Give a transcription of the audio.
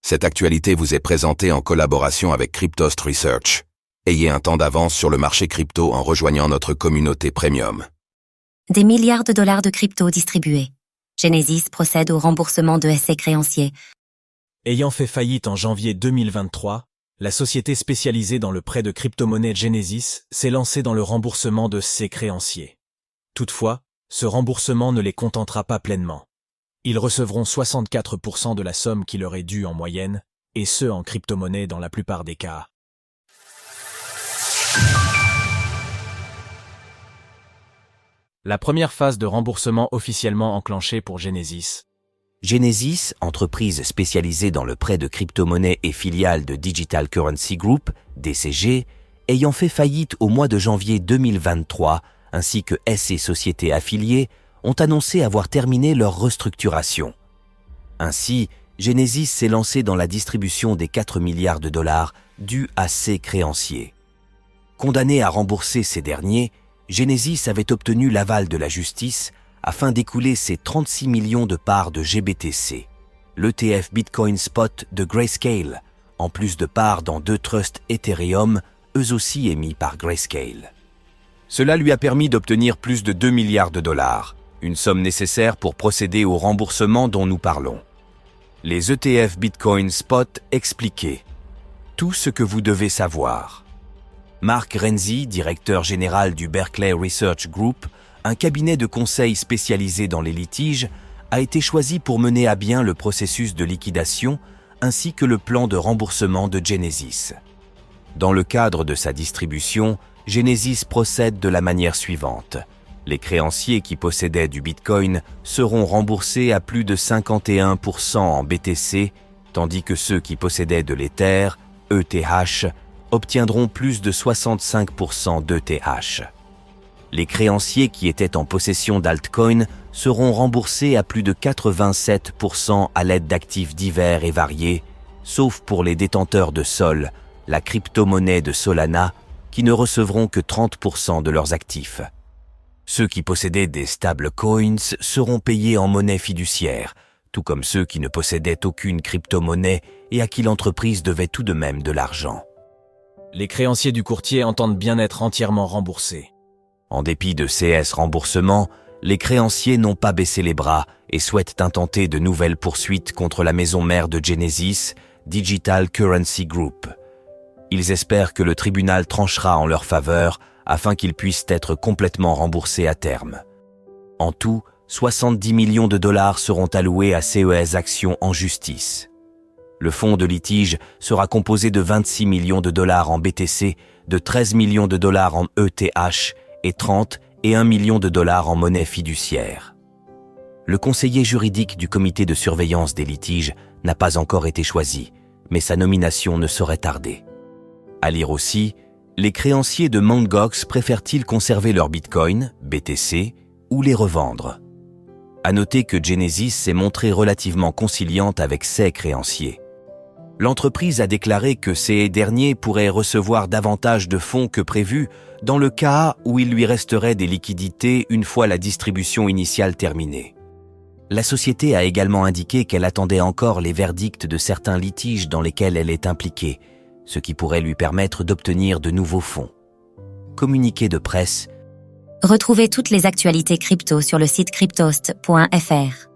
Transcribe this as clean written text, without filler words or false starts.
Cette actualité vous est présentée en collaboration avec Cryptost Research. Ayez un temps d'avance sur le marché crypto en rejoignant notre communauté premium. Des milliards de dollars de crypto distribués. Genesis procède au remboursement de ses créanciers. Ayant fait faillite en janvier 2023, la société spécialisée dans le prêt de crypto-monnaies Genesis s'est lancée dans le remboursement de ses créanciers. Toutefois, ce remboursement ne les contentera pas pleinement. Ils recevront 64% de la somme qui leur est due en moyenne, et ce en crypto-monnaie dans la plupart des cas. La première phase de remboursement officiellement enclenchée pour Genesis. Genesis, entreprise spécialisée dans le prêt de crypto-monnaies et filiale de Digital Currency Group, DCG, ayant fait faillite au mois de janvier 2023, ainsi que ses sociétés affiliées, ont annoncé avoir terminé leur restructuration. Ainsi, Genesis s'est lancé dans la distribution des 4 milliards de dollars dus à ses créanciers. Condamné à rembourser ces derniers, Genesis avait obtenu l'aval de la justice afin d'écouler ses 36 millions de parts de GBTC, l'ETF Bitcoin Spot de Grayscale, en plus de parts dans 2 trusts Ethereum, eux aussi émis par Grayscale. Cela lui a permis d'obtenir plus de 2 milliards de dollars, une somme nécessaire pour procéder au remboursement dont nous parlons. Les ETF Bitcoin Spot expliquaient tout ce que vous devez savoir. Mark Renzi, directeur général du Berkeley Research Group, un cabinet de conseil spécialisé dans les litiges, a été choisi pour mener à bien le processus de liquidation ainsi que le plan de remboursement de Genesis. Dans le cadre de sa distribution, Genesis procède de la manière suivante. Les créanciers qui possédaient du Bitcoin seront remboursés à plus de 51% en BTC, tandis que ceux qui possédaient de l'Ether, ETH, obtiendront plus de 65% d'ETH. Les créanciers qui étaient en possession d'altcoins seront remboursés à plus de 87% à l'aide d'actifs divers et variés, sauf pour les détenteurs de Sol, la crypto-monnaie de Solana, qui ne recevront que 30% de leurs actifs. Ceux qui possédaient des stablecoins seront payés en monnaie fiduciaire, tout comme ceux qui ne possédaient aucune crypto-monnaie et à qui l'entreprise devait tout de même de l'argent. Les créanciers du courtier entendent bien être entièrement remboursés. En dépit de ces remboursements, les créanciers n'ont pas baissé les bras et souhaitent intenter de nouvelles poursuites contre la maison mère de Genesis, Digital Currency Group. Ils espèrent que le tribunal tranchera en leur faveur afin qu'ils puissent être complètement remboursés à terme. En tout, 70 millions de dollars seront alloués à ces actions en justice. Le fonds de litige sera composé de 26 millions de dollars en BTC, de 13 millions de dollars en ETH et 30 et 1 million de dollars en monnaie fiduciaire. Le conseiller juridique du comité de surveillance des litiges n'a pas encore été choisi, mais sa nomination ne saurait tarder. À lire aussi, les créanciers de Mt. Gox préfèrent-ils conserver leur Bitcoin, BTC, ou les revendre? À noter que Genesis s'est montrée relativement conciliante avec ses créanciers. L'entreprise a déclaré que ces derniers pourraient recevoir davantage de fonds que prévu dans le cas où il lui resterait des liquidités une fois la distribution initiale terminée. La société a également indiqué qu'elle attendait encore les verdicts de certains litiges dans lesquels elle est impliquée, ce qui pourrait lui permettre d'obtenir de nouveaux fonds. Communiqué de presse. Retrouvez toutes les actualités crypto sur le site cryptost.fr.